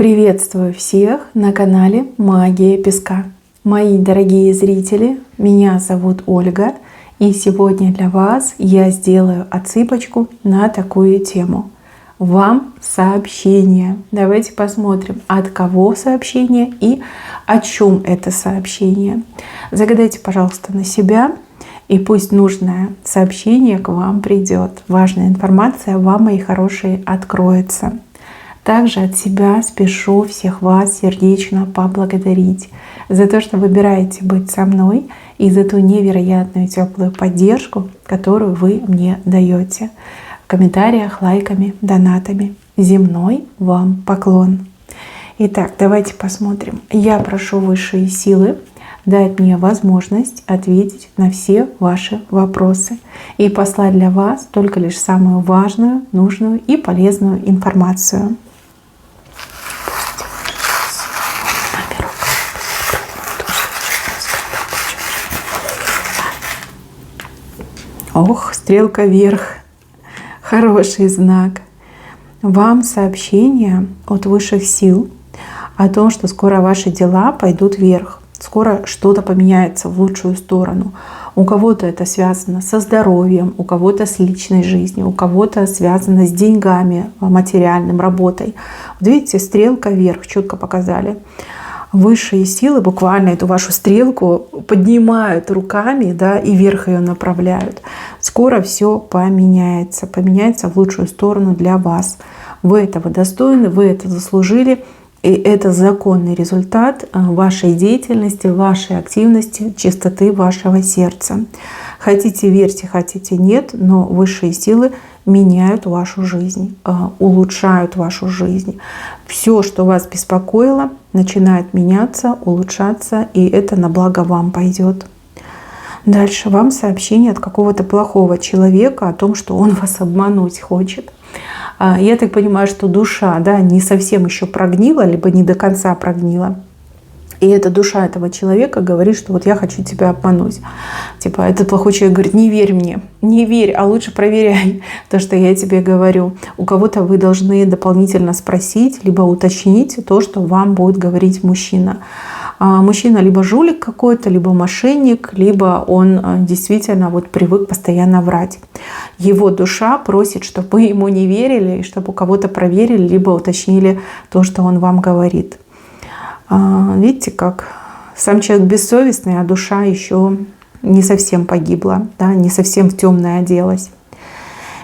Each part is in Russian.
Приветствую всех на канале Магия Песка. Мои дорогие зрители, меня зовут Ольга, и сегодня для вас я сделаю отсыпочку на такую тему. Вам сообщение. Давайте посмотрим, от кого сообщение и о чем это сообщение. Загадайте, пожалуйста, на себя, и пусть нужное сообщение к вам придет. Важная информация вам, мои хорошие, откроется. Также от себя спешу всех вас сердечно поблагодарить за то, что выбираете быть со мной, и за ту невероятную теплую поддержку, которую вы мне даете в комментариях, лайками, донатами. Земной вам поклон. Итак, давайте посмотрим. Я прошу высшие силы дать мне возможность ответить на все ваши вопросы и послать для вас только лишь самую важную, нужную и полезную информацию. Ох, стрелка вверх. Хороший знак. Вам сообщение от высших сил о том, что скоро ваши дела пойдут вверх. Скоро что-то поменяется в лучшую сторону. У кого-то это связано со здоровьем, у кого-то с личной жизнью, у кого-то связано с деньгами, материальным, работой. Вот видите, стрелка вверх, четко показали. Высшие силы буквально эту вашу стрелку поднимают руками, да, и вверх ее направляют. Скоро все поменяется в лучшую сторону для вас. Вы этого достойны, вы это заслужили. И это законный результат вашей деятельности, вашей активности, чистоты вашего сердца. Хотите верьте, хотите нет, но высшие силы меняют вашу жизнь, улучшают вашу жизнь. Все, что вас беспокоило, начинает меняться, улучшаться, и это на благо вам пойдет. Дальше вам сообщение от какого-то плохого человека о том, что он вас обмануть хочет. Я так понимаю, что душа, да, не совсем еще прогнила, либо не до конца прогнила. И эта душа этого человека говорит, что вот я хочу тебя обмануть. Типа этот плохой человек говорит: не верь мне, не верь, а лучше проверяй то, что я тебе говорю. У кого-то вы должны дополнительно спросить, либо уточнить то, что вам будет говорить мужчина. Мужчина либо жулик какой-то, либо мошенник, либо он действительно вот привык постоянно врать. Его душа просит, чтобы вы ему не верили, и чтобы у кого-то проверили, либо уточнили то, что он вам говорит. Видите, как сам человек бессовестный, а душа еще не совсем погибла, да, не совсем в темное оделась.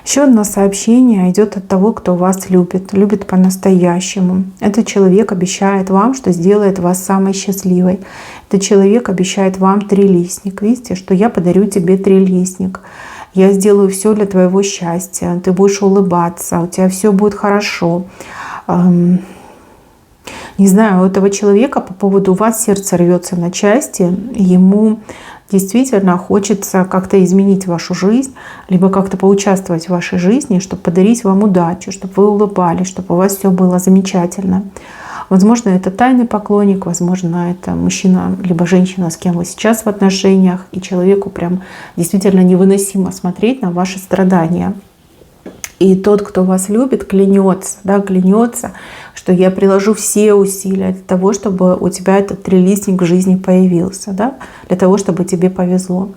Еще одно сообщение идет от того, кто вас любит по-настоящему. Этот человек обещает вам, что сделает вас самой счастливой. Этот человек обещает вам трилистник. Видите, что я подарю тебе трилистник. Я сделаю все для твоего счастья. Ты будешь улыбаться, у тебя все будет хорошо. Не знаю, у этого человека по поводу вас сердце рвется на части. Ему действительно хочется как-то изменить вашу жизнь, либо как-то поучаствовать в вашей жизни, чтобы подарить вам удачу, чтобы вы улыбались, чтобы у вас все было замечательно. Возможно, это тайный поклонник, возможно, это мужчина либо женщина, с кем вы сейчас в отношениях, и человеку прям действительно невыносимо смотреть на ваши страдания. И тот, кто вас любит, клянется, да, клянется, что я приложу все усилия для того, чтобы у тебя этот трилистник в жизни появился, да, для того, чтобы тебе повезло.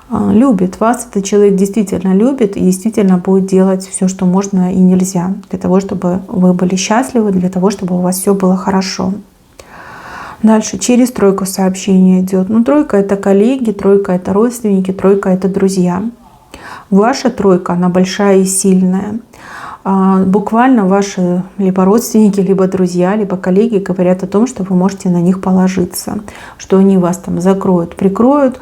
Любит вас, этот человек действительно любит и действительно будет делать все, что можно и нельзя, для того, чтобы вы были счастливы, для того, чтобы у вас все было хорошо. Дальше через тройку сообщений идет. Ну, тройка — это коллеги, тройка — это родственники, тройка — это друзья. Ваша тройка, она большая и сильная. Буквально ваши либо родственники, либо друзья, либо коллеги говорят о том, что вы можете на них положиться, что они вас там закроют, прикроют,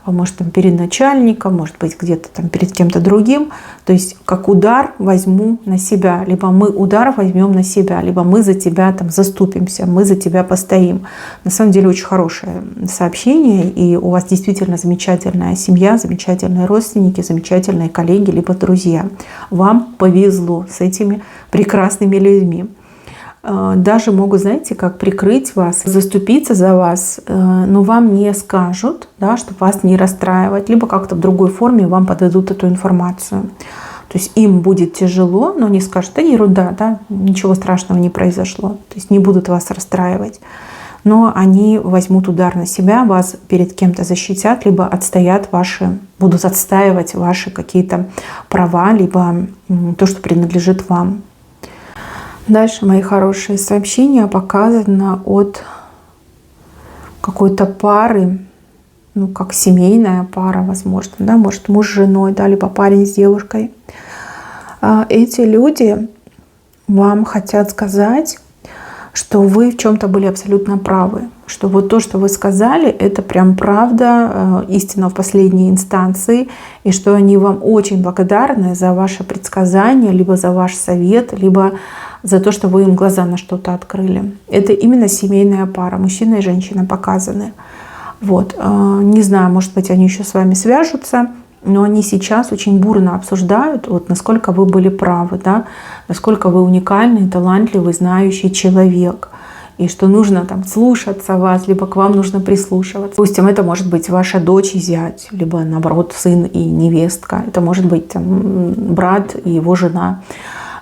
может там перед начальником, может быть где-то там перед кем-то другим. То есть как удар возьму на себя, либо мы удар возьмем на себя, либо мы за тебя там заступимся, мы за тебя постоим. На самом деле очень хорошее сообщение, и у вас действительно замечательная семья, замечательные родственники, замечательные коллеги, либо друзья. Вам повезло с этими прекрасными людьми. Даже могут, знаете, как прикрыть вас, заступиться за вас, но вам не скажут, да, чтобы вас не расстраивать, либо как-то в другой форме вам подадут эту информацию. То есть им будет тяжело, но они скажут: да ерунда, да, ничего страшного не произошло. То есть не будут вас расстраивать. Но они возьмут удар на себя, вас перед кем-то защитят, либо будут отстаивать ваши какие-то права, либо то, что принадлежит вам. Дальше, мои хорошие, сообщения показано от какой-то пары, как семейная пара, возможно, да, может, муж с женой, да, либо парень с девушкой. Эти люди вам хотят сказать, что вы в чем-то были абсолютно правы, что вот то, что вы сказали, это прям правда, истина в последней инстанции, и что они вам очень благодарны за ваше предсказание, либо за ваш совет, либо за то, что вы им глаза на что-то открыли. Это именно семейная пара, мужчина и женщина показаны. Вот. Не знаю, может быть, они еще с вами свяжутся, но они сейчас очень бурно обсуждают, вот насколько вы были правы, да, насколько вы уникальный, талантливый, знающий человек, и что нужно там слушаться вас, либо к вам нужно прислушиваться. Допустим, это может быть ваша дочь и зять, либо наоборот сын и невестка, это может быть там брат и его жена,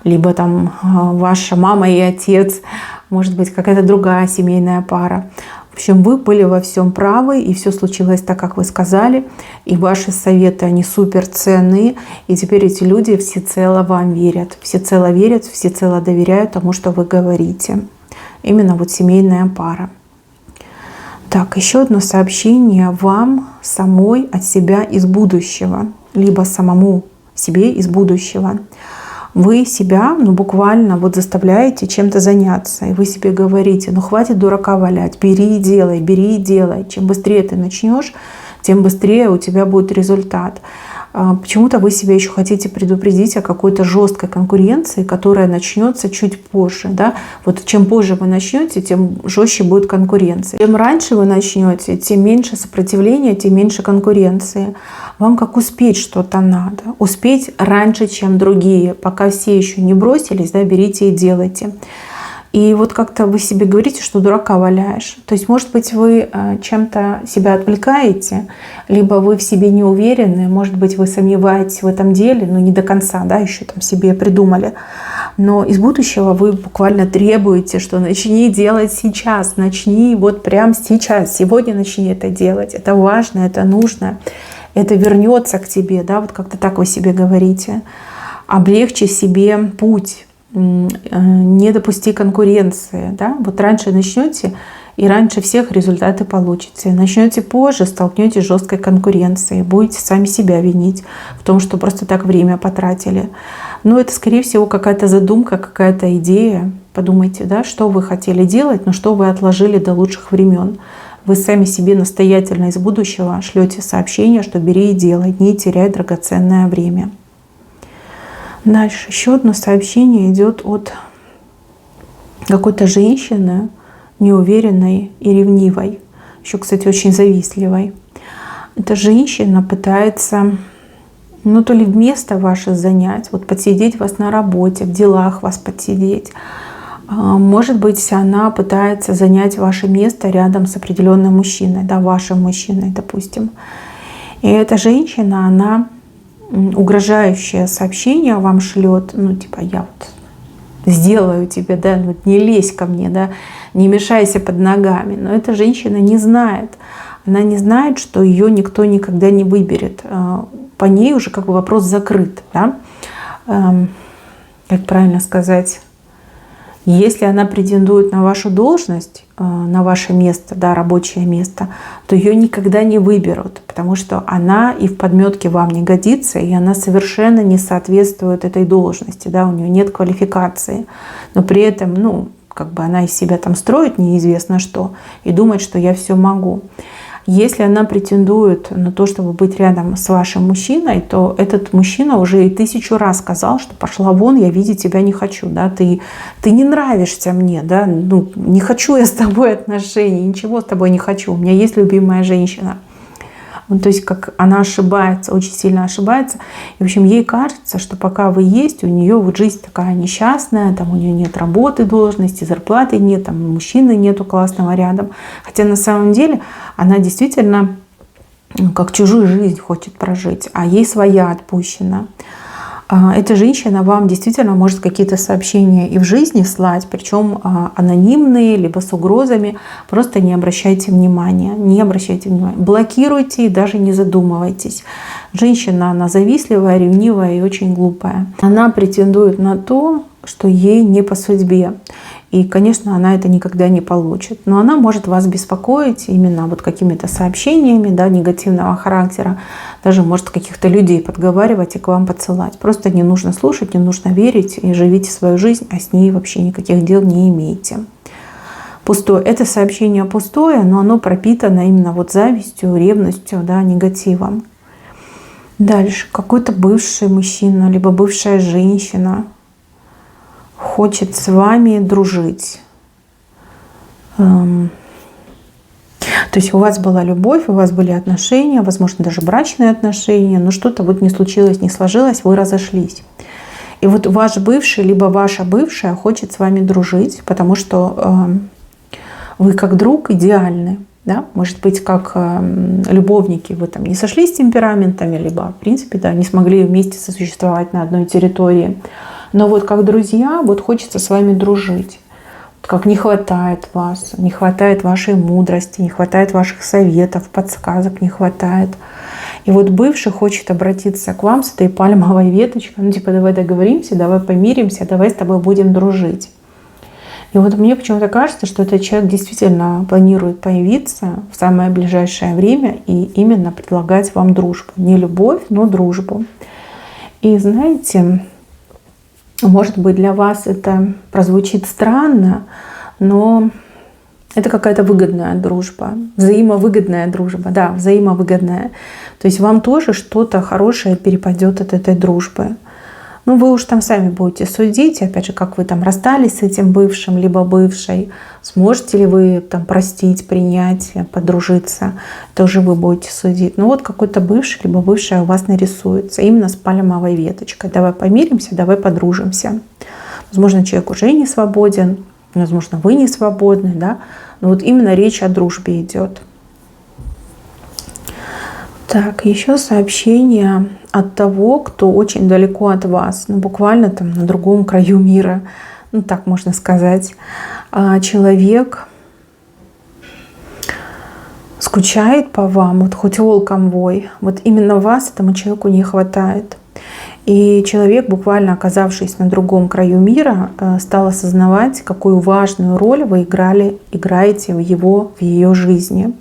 либо там ваша мама и отец, может быть какая-то другая семейная пара. В общем, вы были во всем правы, и все случилось так, как вы сказали, и ваши советы, они супер ценные, и теперь эти люди всецело вам верят, всецело доверяют тому, что вы говорите. Именно вот семейная пара. Так, еще одно сообщение вам самой от себя из будущего, либо самому себе из будущего. Вы себя, буквально вот заставляете чем-то заняться. И вы себе говорите: хватит дурака валять, бери и делай. Чем быстрее ты начнешь, тем быстрее у тебя будет результат. Почему-то вы себя еще хотите предупредить о какой-то жесткой конкуренции, которая начнется чуть позже. Да? Вот чем позже вы начнете, тем жестче будет конкуренция. Чем раньше вы начнете, тем меньше сопротивления, тем меньше конкуренции. Вам как успеть что-то надо. Успеть раньше, чем другие. Пока все еще не бросились, да, берите и делайте. И вот как-то вы себе говорите, что дурака валяешь. То есть, может быть, вы чем-то себя отвлекаете, либо вы в себе не уверены, может быть, вы сомневаетесь в этом деле, но не до конца, да, еще там себе придумали. Но из будущего вы буквально требуете, что начни делать сейчас, начни вот прямо сейчас, сегодня начни это делать. Это важно, это нужно, это вернется к тебе, да, вот как-то так вы себе говорите. Облегчи себе путь. Не допусти конкуренции. Да? Вот раньше начнете, и раньше всех результаты получите. Начнете позже, столкнетесь с жесткой конкуренцией. Будете сами себя винить в том, что просто так время потратили. Но это, скорее всего, какая-то задумка, какая-то идея. Подумайте, да, что вы хотели делать, но что вы отложили до лучших времен. Вы сами себе настоятельно из будущего шлете сообщение, что бери и делай, не теряй драгоценное время. Дальше еще одно сообщение идет от какой-то женщины, неуверенной и ревнивой. Еще, кстати, очень завистливой. Эта женщина пытается, то ли место ваше занять, вот подсидеть вас на работе, в делах вас подсидеть. Может быть, она пытается занять ваше место рядом с определенным мужчиной, да, вашим мужчиной, допустим. И эта женщина, она угрожающее сообщение вам шлет, я вот сделаю тебе, да, вот не лезь ко мне, да, не мешайся под ногами. Но эта женщина не знает. Она не знает, что ее никто никогда не выберет. По ней уже как бы вопрос закрыт, да. Как правильно сказать? Если она претендует на вашу должность, на ваше место, да, рабочее место, то ее никогда не выберут, потому что она и в подметке вам не годится, и она совершенно не соответствует этой должности, да, у нее нет квалификации, но при этом, она из себя там строит неизвестно что и думает, что я все могу. Если она претендует на то, чтобы быть рядом с вашим мужчиной, то этот мужчина уже и 1000 раз сказал, что пошла вон, я видеть тебя не хочу, да, ты не нравишься мне, да, не хочу я с тобой отношений, ничего с тобой не хочу, у меня есть любимая женщина. То есть как она ошибается, очень сильно ошибается. И, в общем, ей кажется, что пока вы есть, у нее вот жизнь такая несчастная, там у нее нет работы, должности, зарплаты нет, там мужчины нету классного рядом. Хотя на самом деле она действительно как чужую жизнь хочет прожить, а ей своя отпущена. Эта женщина вам действительно может какие-то сообщения и в жизни слать, причем анонимные, либо с угрозами. Просто не обращайте внимания, не обращайте внимания. Блокируйте и даже не задумывайтесь. Женщина, она завистливая, ревнивая и очень глупая. Она претендует на то, что ей не по судьбе. И, конечно, она это никогда не получит. Но она может вас беспокоить именно вот какими-то сообщениями, да, негативного характера. Даже может каких-то людей подговаривать и к вам подсылать. Просто не нужно слушать, не нужно верить. И живите свою жизнь, а с ней вообще никаких дел не имеете. Пустое. Это сообщение пустое, но оно пропитано именно вот завистью, ревностью, да, негативом. Дальше. Какой-то бывший мужчина, либо бывшая женщина хочет с вами дружить. То есть у вас была любовь, у вас были отношения, возможно, даже брачные отношения, но что-то вот не случилось, не сложилось, вы разошлись. И вот ваш бывший, либо ваша бывшая хочет с вами дружить, потому что вы как друг идеальны. Да? Может быть, как любовники, вы там не сошлись с темпераментами, либо, в принципе, да, не смогли вместе сосуществовать на одной территории. Но вот как друзья, вот хочется с вами дружить. Как не хватает вас, не хватает вашей мудрости, не хватает ваших советов, подсказок не хватает. И вот бывший хочет обратиться к вам с этой пальмовой веточкой. Ну типа давай договоримся, давай помиримся, давай с тобой будем дружить. И вот мне почему-то кажется, что этот человек действительно планирует появиться в самое ближайшее время и именно предлагать вам дружбу. Не любовь, но дружбу. И знаете, может быть, для вас это прозвучит странно, но это какая-то выгодная дружба, взаимовыгодная дружба, да, взаимовыгодная. То есть вам тоже что-то хорошее перепадет от этой дружбы. Ну, вы уж там сами будете судить, опять же, как вы там расстались с этим бывшим, либо бывшей, сможете ли вы там простить, принять, подружиться, тоже вы будете судить. Ну вот какой-то бывший, либо бывшая у вас нарисуется, именно с пальмовой веточкой. Давай помиримся, давай подружимся. Возможно, человек уже не свободен, возможно, вы не свободны, да, но вот именно речь о дружбе идет. Так, еще сообщение от того, кто очень далеко от вас, ну буквально там на другом краю мира, ну так можно сказать. Человек скучает по вам, вот хоть волком вой, вот именно вас этому человеку не хватает. И человек, буквально оказавшись на другом краю мира, стал осознавать, какую важную роль вы играете в ее жизни.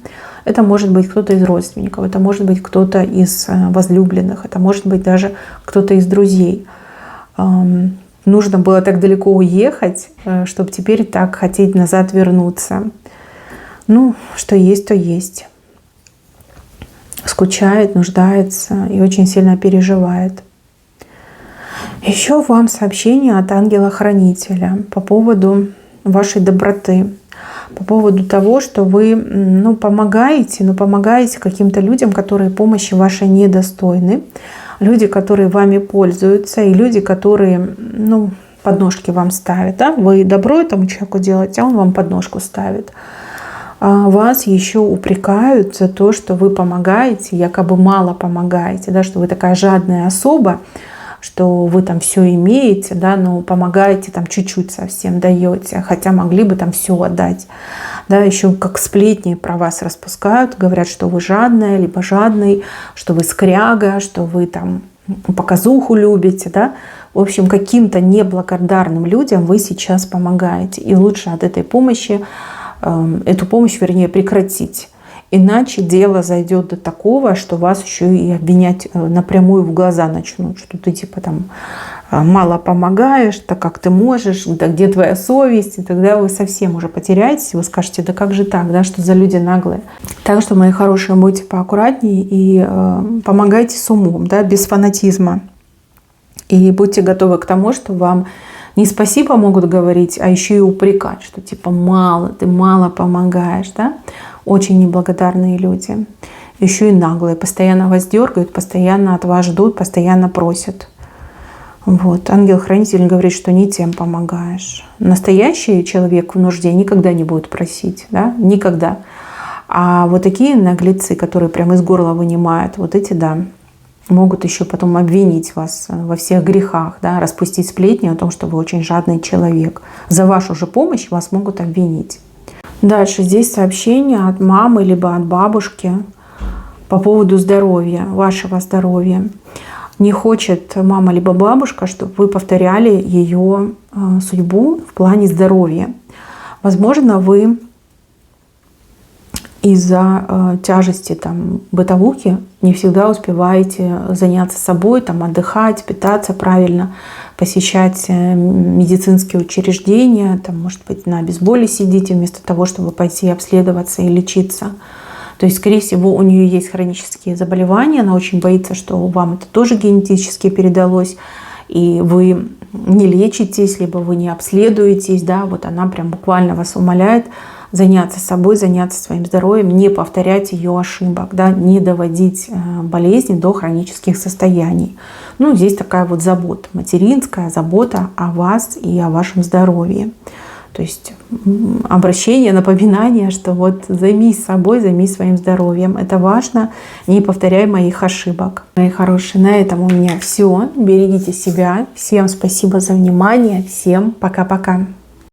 Это может быть кто-то из родственников, это может быть кто-то из возлюбленных, это может быть даже кто-то из друзей. Нужно было так далеко уехать, чтобы теперь так хотеть назад вернуться. Ну, что есть, то есть. Скучает, нуждается и очень сильно переживает. Еще вам сообщение от ангела-хранителя по поводу вашей доброты. По поводу того, что вы помогаете, но помогаете каким-то людям, которые помощи вашей недостойны, люди, которые вами пользуются, и люди, которые подножки вам ставят. Да? Вы добро этому человеку делаете, а он вам подножку ставит. Вас еще упрекают за то, что вы помогаете, якобы мало помогаете, да, что вы такая жадная особа, что вы там все имеете, да, но помогаете там чуть-чуть совсем даете, хотя могли бы там все отдать. Да, еще как сплетни про вас распускают, говорят, что вы жадная, либо жадный, что вы скряга, что вы там показуху любите, да. В общем, каким-то неблагодарным людям вы сейчас помогаете. И лучше от этой помощи, эту помощь, вернее, прекратить. Иначе дело зайдет до такого, что вас еще и обвинять напрямую в глаза начнут, что ты типа там мало помогаешь, так как ты можешь, да где твоя совесть, и тогда вы совсем уже потеряетесь, вы скажете, да как же так, да, что за люди наглые. Так что, мои хорошие, будьте поаккуратнее и помогайте с умом, да, без фанатизма. И будьте готовы к тому, что вам не спасибо могут говорить, а еще и упрекать, что типа мало, ты мало помогаешь, да. Очень неблагодарные люди. Еще и наглые. Постоянно вас дергают, постоянно от вас ждут, постоянно просят. Вот. Ангел-хранитель говорит, что не тем помогаешь. Настоящий человек в нужде никогда не будет просить. Да? Никогда. А вот такие наглецы, которые прямо из горла вынимают, вот эти да. могут еще потом обвинить вас во всех грехах, да, распустить сплетни о том, что вы очень жадный человек. За вашу же помощь вас могут обвинить. Дальше здесь сообщение от мамы либо от бабушки по поводу здоровья, вашего здоровья. Не хочет мама либо бабушка, чтобы вы повторяли ее судьбу в плане здоровья. Возможно, вы из-за тяжести там, бытовухи не всегда успеваете заняться собой, там, отдыхать, питаться правильно, посещать медицинские учреждения, там, может быть, на обезболе сидите вместо того, чтобы пойти обследоваться и лечиться. То есть, скорее всего, у нее есть хронические заболевания, она очень боится, что вам это тоже генетически передалось, и вы не лечитесь, либо вы не обследуетесь, да, вот она прям буквально вас умоляет заняться собой, заняться своим здоровьем, не повторять ее ошибок, да, не доводить болезни до хронических состояний. Ну, здесь такая вот забота, материнская забота о вас и о вашем здоровье. То есть обращение, напоминание, что вот займись собой, займись своим здоровьем. Это важно, не повторяй моих ошибок. Мои хорошие, на этом у меня все. Берегите себя. Всем спасибо за внимание. Всем пока-пока.